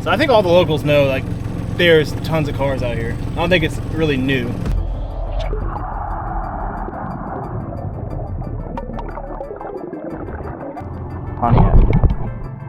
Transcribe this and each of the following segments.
So I think all the locals know, like, there's tons of cars out here. I don't think it's really new. Pontiac.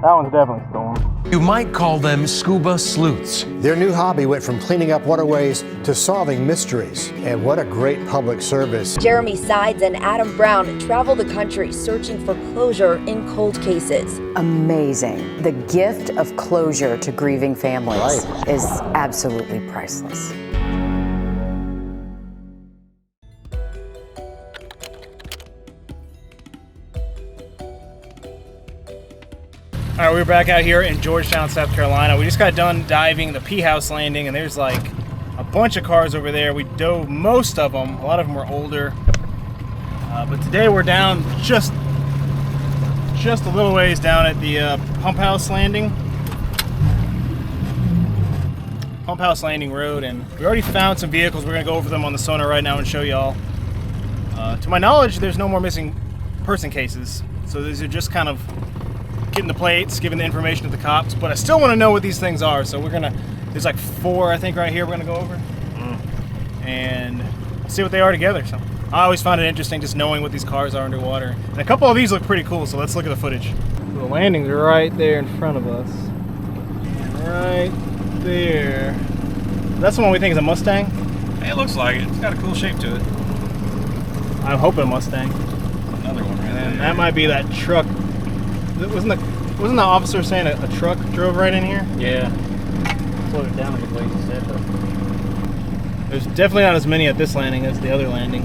That one's definitely stolen. You might call them scuba sleuths. Their new hobby went from cleaning up waterways to solving mysteries. And what a great public service. Jeremy Sides and Adam Brown travel the country searching for closure in cold cases. Amazing. The gift of closure to grieving families is absolutely priceless. All right, we're back out here in Georgetown, South Carolina. We just got done diving the P House landing, and there's like a bunch of cars over there. We dove most of them. A lot of them were older. But today we're down just a little ways down at the Pump House Landing. Pump House Landing Road, and we already found some vehicles. We're gonna go over them on the sonar right now and show y'all. To my knowledge, there's no more missing person cases. So these are just kind of getting the plates, giving the information to the cops, but I still want to know what these things are, so there's like 4, I think, right here we're gonna go over, and see what they are together. So I always find it interesting just knowing what these cars are underwater, and a couple of these look pretty cool, so let's look at the footage. The landing's right there in front of us, right there. That's the one we think is a Mustang? It looks like it. It's got a cool shape to it. I'm hoping a Mustang. Another one right there. And that might be that truck. Wasn't the officer saying a truck drove right in here? Yeah. Slowed it down a good way, he said, though. There's definitely not as many at this landing as the other landing.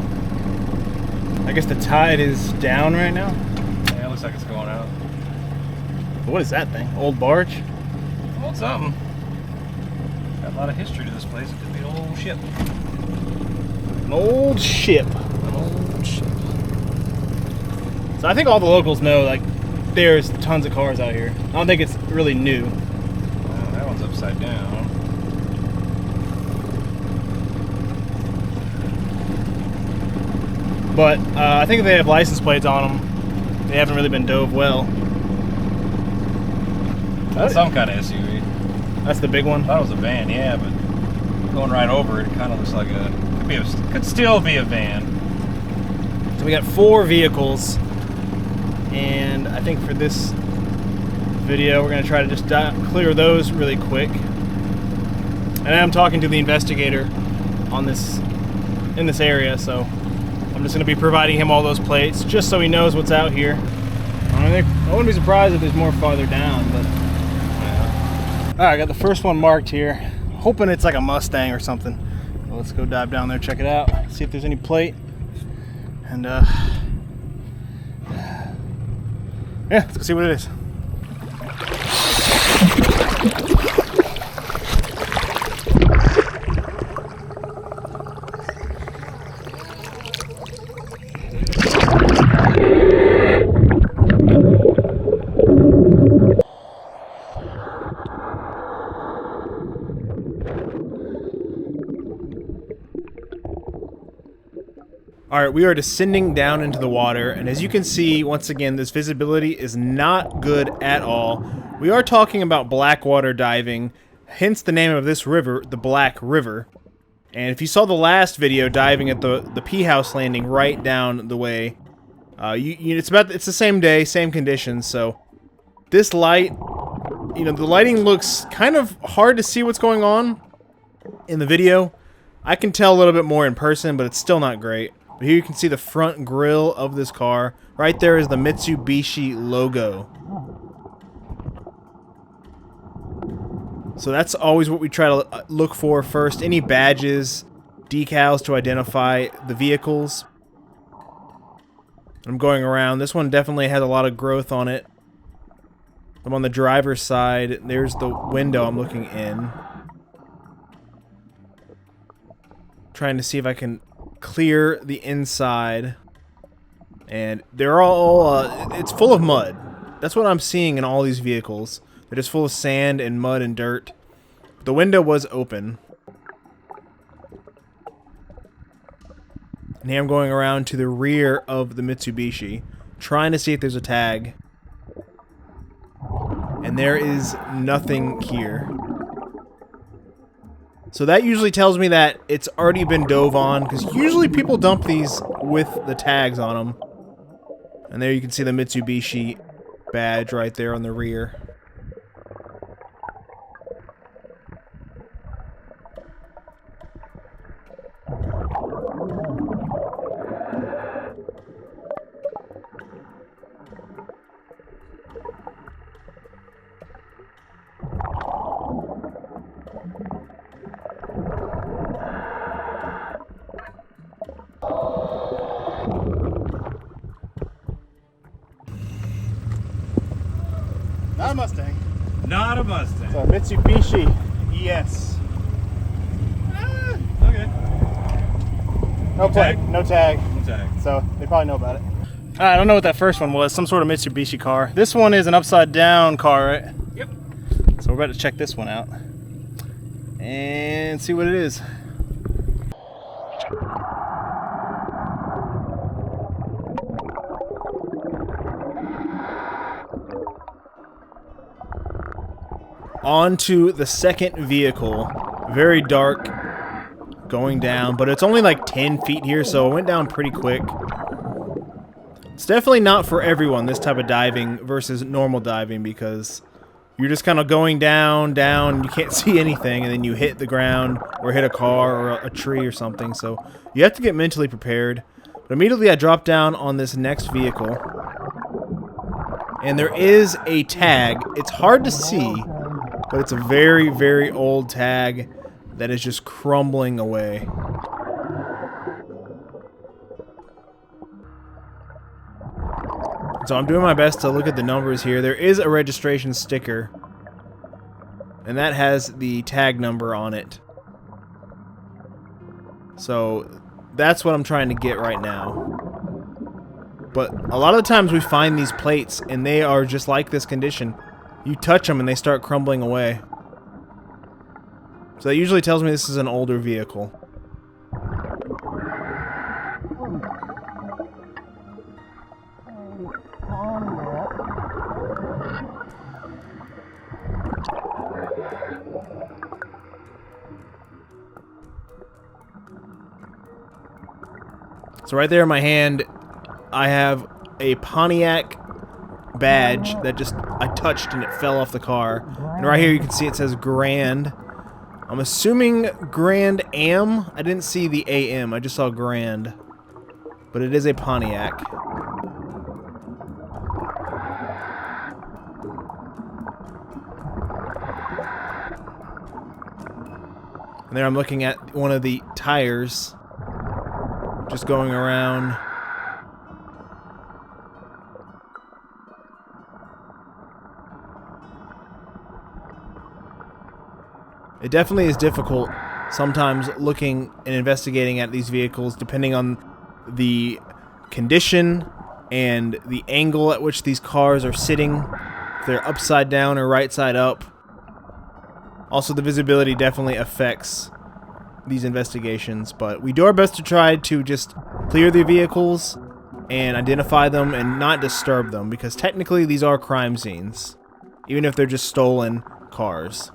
I guess the tide is down right now. Yeah, it looks like it's going out. But what is that thing? Old barge? Old something. Got a lot of history to this place. It could be an old ship. An old ship. An old ship. So I think all the locals know, like, there's tons of cars out here. I don't think it's really new. Oh, that one's upside down. But I think they have license plates on them. They haven't really been dove well. That's some kind of SUV. That's the big one? I thought it was a van, yeah, but going right over it, it kind of looks like could still be a van. So we got 4 vehicles. And I think for this video, we're going to try to just clear those really quick. And I'm talking to the investigator in this area, so I'm just going to be providing him all those plates, just so he knows what's out here. I wouldn't be surprised if there's more farther down, but yeah. All right, I got the first one marked here. Hoping it's like a Mustang or something. Well, let's go dive down there, check it out, see if there's any plate, and yeah, let's go see what it is. Alright, we are descending down into the water, and as you can see, once again, this visibility is not good at all. We are talking about blackwater diving, hence the name of this river, the Black River. And if you saw the last video diving at the P House landing right down the way, it's the same day, same conditions, so this light, the lighting looks kind of hard to see what's going on in the video. I can tell a little bit more in person, but it's still not great. But here you can see the front grille of this car. Right there is the Mitsubishi logo. So that's always what we try to look for first. Any badges, decals to identify the vehicles. I'm going around. This one definitely has a lot of growth on it. I'm on the driver's side. There's the window I'm looking in. Trying to see if I can clear the inside, and they're all it's full of mud. That's what I'm seeing in all these vehicles. They're just full of sand and mud and dirt. The window was open, and here I'm going around to the rear of the Mitsubishi, trying to see if there's a tag. And and there is nothing here. So that usually tells me that it's already been dove on, because usually people dump these with the tags on them. And there you can see the Mitsubishi badge right there on the rear. Not a Mustang. Not a Mustang. It's a Mitsubishi ES. Okay. No plate, tag? no tag. No tag. So they probably know about it. I don't know what that first one was. Some sort of Mitsubishi car. This one is an upside down car, right? Yep. So we're about to check this one out and see what it is. On to the second vehicle. Very dark, going down, but it's only like 10 feet here, so it went down pretty quick. It's definitely not for everyone, this type of diving versus normal diving, because you're just kind of going down, you can't see anything, and then you hit the ground or hit a car or a tree or something, so you have to get mentally prepared. But immediately I dropped down on this next vehicle, and there is a tag. It's hard to see, but it's a very, very old tag that is just crumbling away. So I'm doing my best to look at the numbers here. There is a registration sticker, and that has the tag number on it. So that's what I'm trying to get right now. But a lot of the times we find these plates, and they are just like this condition. You touch them and they start crumbling away. So that usually tells me this is an older vehicle. So right there in my hand, I have a Pontiac badge that just I touched and it fell off the car. And right here you can see it says Grand. I'm assuming Grand Am. I didn't see the AM, I just saw Grand. But it is a Pontiac. And there I'm looking at one of the tires just going around. It definitely is difficult sometimes looking and investigating at these vehicles depending on the condition and the angle at which these cars are sitting, if they're upside down or right side up. Also, the visibility definitely affects these investigations, but we do our best to try to just clear the vehicles and identify them and not disturb them, because technically these are crime scenes, even if they're just stolen cars.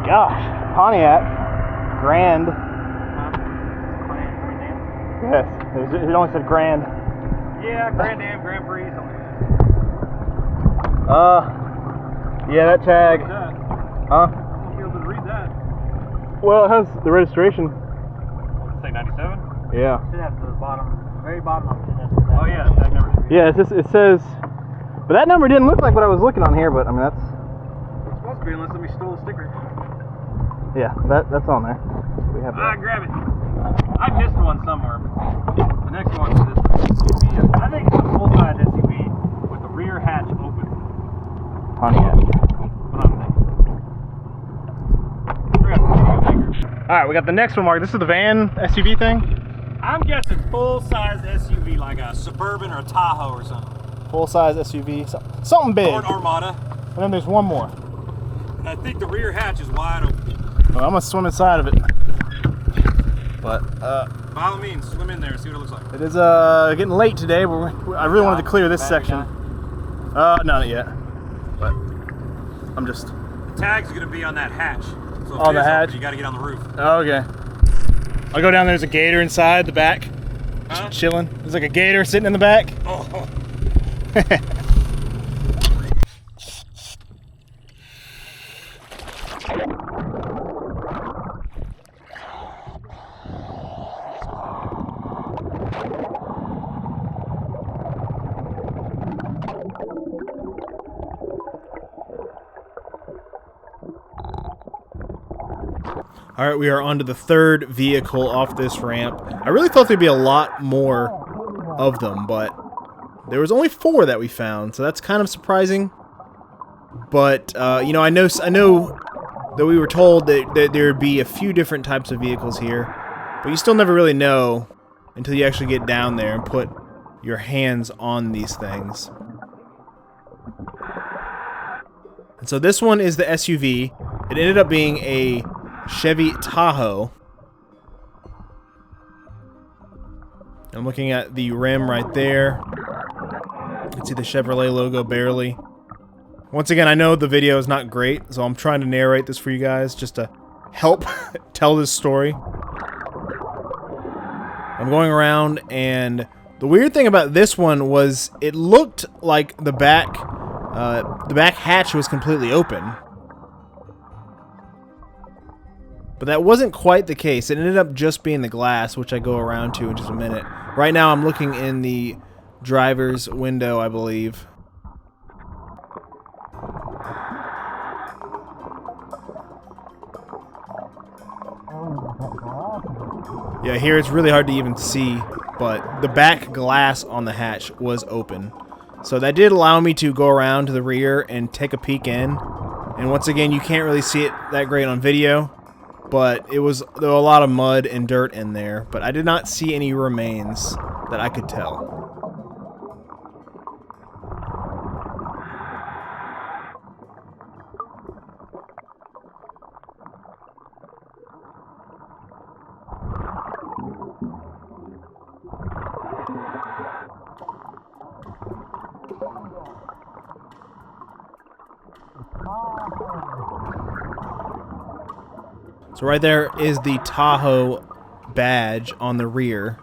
Gosh, Pontiac, Grand. Yes, it only said Grand. Yeah, Grand Am, Grand Prix, something like Yeah, that tag. that. Huh? I won't be able to read that. Well, it has the registration. Say 97? Yeah. Should have the bottom, very bottom of it. Oh yeah, tag number. Yeah, it says But that number didn't look like what I was looking on here, but I mean, that's... It's supposed to be unless somebody stole a sticker. Yeah, that's on there. We have that. Grab it. I missed one somewhere, but the next one is this SUV. I think it's a full-size SUV with the rear hatch open. Pontiac. What I'm thinking. Alright, we got the next one, Mark. This is the van SUV thing? I'm guessing full-size SUV, like a Suburban or a Tahoe or something. Full-size SUV. Something big. Or an Armada. And then there's one more. And I think the rear hatch is wide open. Well, I'm going to swim inside of it. But, by all means, swim in there and see what it looks like. it is getting late today, but I really wanted to clear this section. Not yet. But I'm just... The tag's going to be on that hatch. So On the hatch? You got to get on the roof. Oh, okay. I'll go down. There's a gator inside the back, Huh? chilling. There's like a gator sitting in the back. Oh. All right, we are on to the third vehicle off this ramp. I really thought there'd be a lot more of them, but there was only 4 that we found, so that's kind of surprising. But you know, I know that we were told that there'd be a few different types of vehicles here, but you still never really know until you actually get down there and put your hands on these things. And so this one is the SUV. It ended up being a Chevy Tahoe. I'm looking at the rim right there. You can see the Chevrolet logo barely. Once again, I know the video is not great, so I'm trying to narrate this for you guys just to help tell this story. I'm going around, and the weird thing about this one was it looked like the back hatch was completely open. But that wasn't quite the case. It ended up just being the glass, which I go around to in just a minute. Right now I'm looking in the driver's window, I believe. Yeah, here it's really hard to even see, but the back glass on the hatch was open. So that did allow me to go around to the rear and take a peek in. And once again, you can't really see it that great on video. But there was a lot of mud and dirt in there, but I did not see any remains that I could tell. So right there is the Tahoe badge on the rear.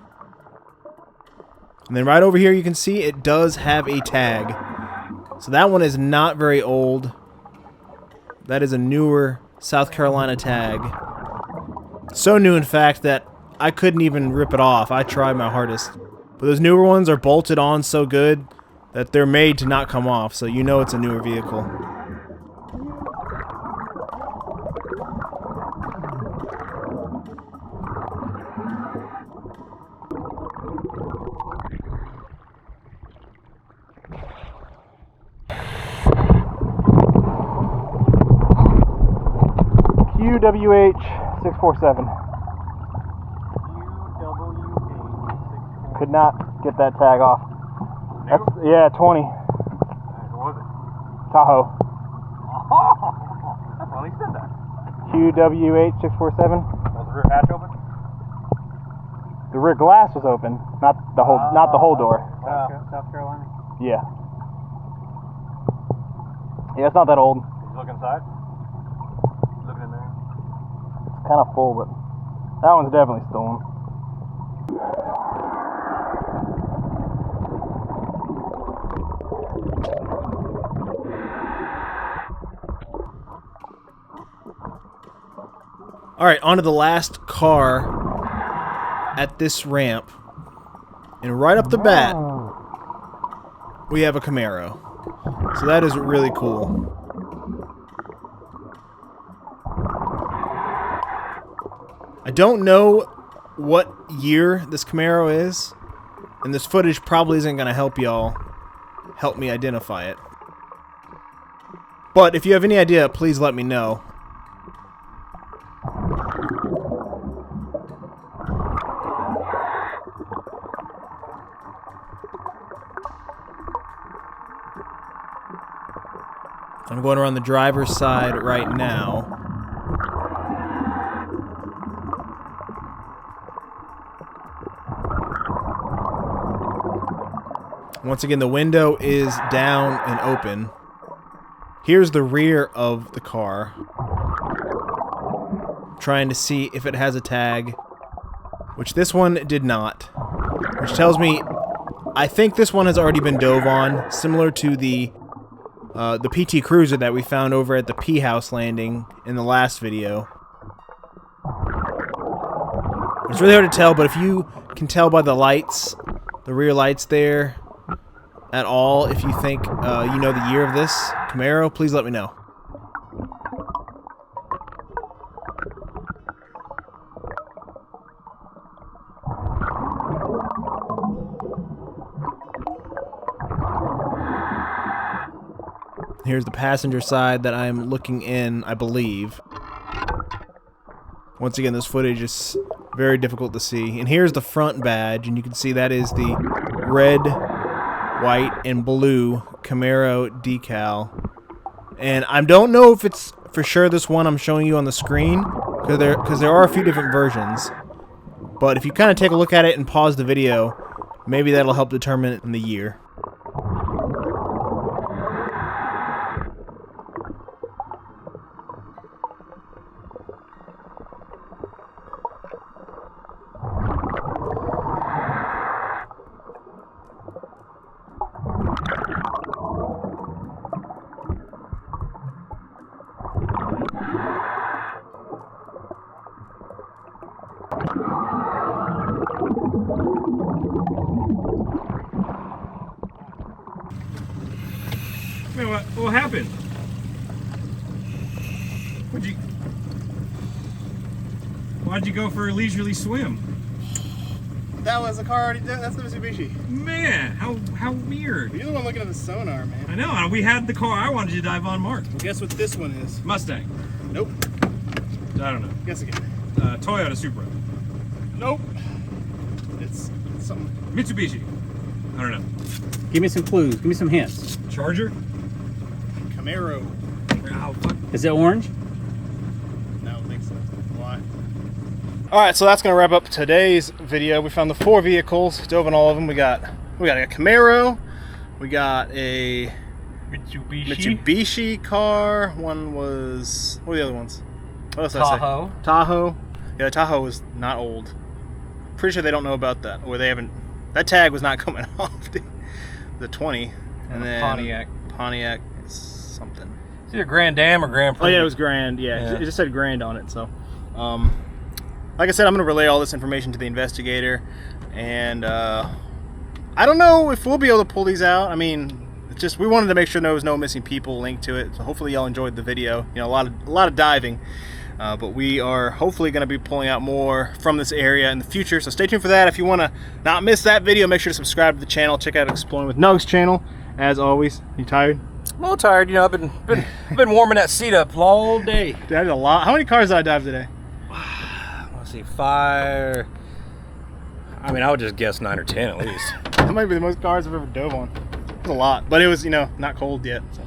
And then right over here you can see it does have a tag. So that one is not very old. That is a newer South Carolina tag. So new, in fact, that I couldn't even rip it off. I tried my hardest. But those newer ones are bolted on so good that they're made to not come off. So you know it's a newer vehicle. UWH-647. Could not get that tag off. That's, yeah, 20. What was it? Tahoe. Well, he said that. QWH-647. Was the rear hatch open? The rear glass was open, not the whole door. South Carolina. Yeah. Yeah, it's not that old. Did you look inside? Looking in there. It's kind of full, but that one's definitely stolen. All right, on to the last car at this ramp. And right up the bat, we have a Camaro. So that is really cool. I don't know what year this Camaro is, and this footage probably isn't going to help me identify it. But if you have any idea, please let me know. I'm going around the driver's side right now. Once again, the window is down and open. Here's the rear of the car. Trying to see if it has a tag, which this one did not. Which tells me, I think this one has already been dove on, similar to the PT Cruiser that we found over at the P House landing in the last video. It's really hard to tell, but if you can tell by the lights, the rear lights there, at all, if you think you know the year of this Camaro, please let me know. Here's the passenger side that I'm looking in, I believe. Once again, this footage is very difficult to see. And here's the front badge, and you can see that is the red, white, and blue Camaro decal. And I don't know if it's for sure this one I'm showing you on the screen, because there are a few different versions. But if you kind of take a look at it and pause the video, maybe that'll help determine the year. Man, what happened? Why'd you go for a leisurely swim? That was a car already done. That's the Mitsubishi. Man, how weird. You're the one looking at the sonar, man. I know, we had the car I wanted you to dive on marked. Well, guess what this one is? Mustang. Nope. I don't know. Guess again. Toyota Supra. Nope. It's something. Mitsubishi. I don't know. Give me some clues. Give me some hints. Charger? Camaro. Oh, fuck. Is it orange? No, I don't think so. Why? Alright, so that's going to wrap up today's video. We found the 4 vehicles, dove in all of them. We got a Camaro. We got a Mitsubishi car. One was... What are the other ones? What else did I say? Tahoe. Tahoe. Yeah, the Tahoe is not old. Pretty sure they don't know about that. Or they haven't... That tag was not coming off. The 20. And then... Pontiac something. It's either Grand Dam or Grand Prix. Oh yeah, it was Grand. Yeah, it just said Grand on it. So, like I said, I'm going to relay all this information to the investigator, and I don't know if we'll be able to pull these out. I mean, it's just we wanted to make sure there was no missing people linked to it. So hopefully y'all enjoyed the video. You know, a lot of diving, but we are hopefully going to be pulling out more from this area in the future. So stay tuned for that. If you want to not miss that video, make sure to subscribe to the channel. Check out Exploring with Nugs channel. As always, you tired? I'm a little tired, you know. I've been warming that seat up all day. That is a lot. How many cars did I dive today? Let's see, 5. I mean, I would just guess 9 or 10 at least. That might be the most cars I've ever dove on. It was a lot, but it was, you know, not cold yet. So,